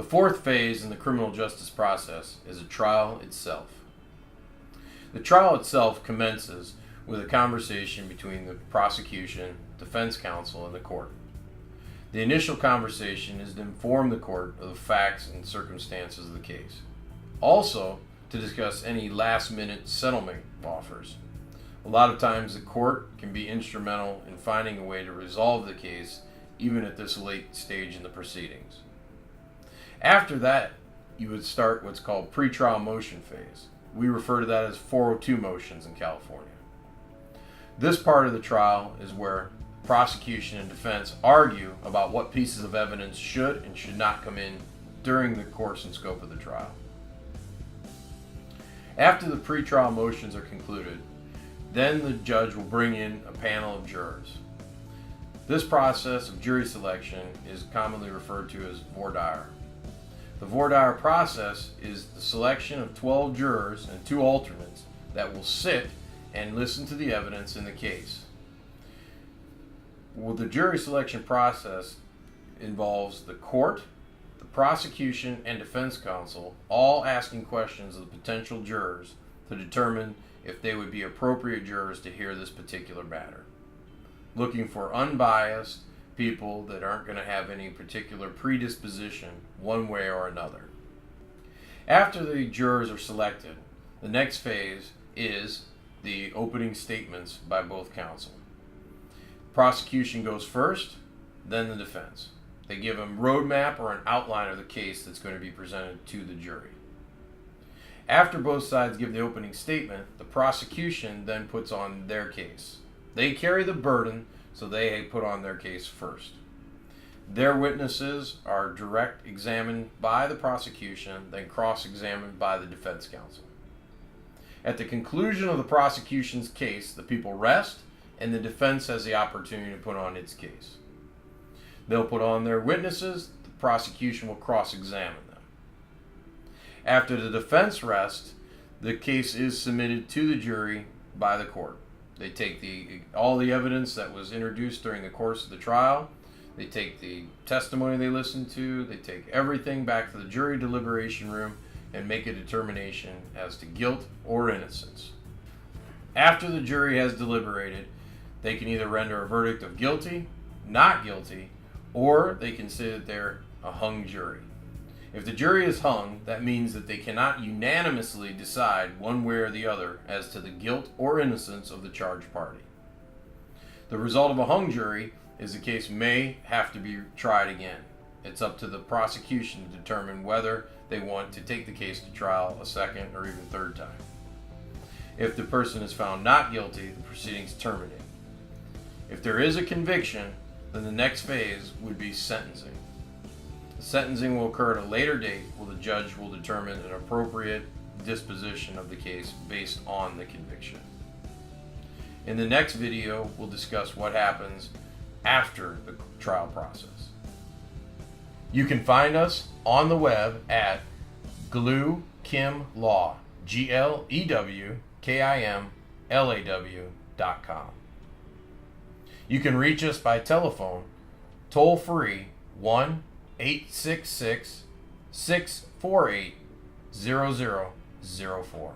The fourth phase in the criminal justice process is a trial itself. The trial itself commences with a conversation between the prosecution, defense counsel, and the court. The initial conversation is to inform the court of the facts and circumstances of the case. Also, to discuss any last-minute settlement offers. A lot of times the court can be instrumental in finding a way to resolve the case even at this late stage in the proceedings. After that, you would start what's called pretrial motion phase. We refer to that as 402 motions in California. This part of the trial is where prosecution and defense argue about what pieces of evidence should and should not come in during the course and scope of the trial. After the pretrial motions are concluded, then the judge will bring in a panel of jurors. This process of jury selection is commonly referred to as voir dire. The voir dire process is the selection of 12 jurors and 2 alternates that will sit and listen to the evidence in the case. Well, the jury selection process involves the court, the prosecution, and defense counsel all asking questions of the potential jurors to determine if they would be appropriate jurors to hear this particular matter. Looking for unbiased people that aren't going to have any particular predisposition one way or another. After the jurors are selected, the next phase is the opening statements by both counsel. Prosecution goes first, then the defense. They give a roadmap or an outline of the case that's going to be presented to the jury. After both sides give the opening statement, the prosecution then puts on their case. They carry the burden, so they put on their case first. Their witnesses are direct examined by the prosecution, then cross-examined by the defense counsel. At the conclusion of the prosecution's case, the people rest, and the defense has the opportunity to put on its case. They'll put on their witnesses, the prosecution will cross-examine them. After the defense rests, the case is submitted to the jury by the court. They take all the evidence that was introduced during the course of the trial, they take the testimony they listened to, they take everything back to the jury deliberation room and make a determination as to guilt or innocence. After the jury has deliberated, they can either render a verdict of guilty, not guilty, or they can say that they're a hung jury. If the jury is hung, that means that they cannot unanimously decide one way or the other as to the guilt or innocence of the charged party. The result of a hung jury is the case may have to be tried again. It's up to the prosecution to determine whether they want to take the case to trial a second or even third time. If the person is found not guilty, the proceedings terminate. If there is a conviction, then the next phase would be sentencing. The sentencing will occur at a later date where the judge will determine an appropriate disposition of the case based on the conviction. In the next video, we'll discuss what happens after the trial process. You can find us on the web at GlewKimLaw, GlewKimLaw.com. You can reach us by telephone, toll free 1-866-648-0004.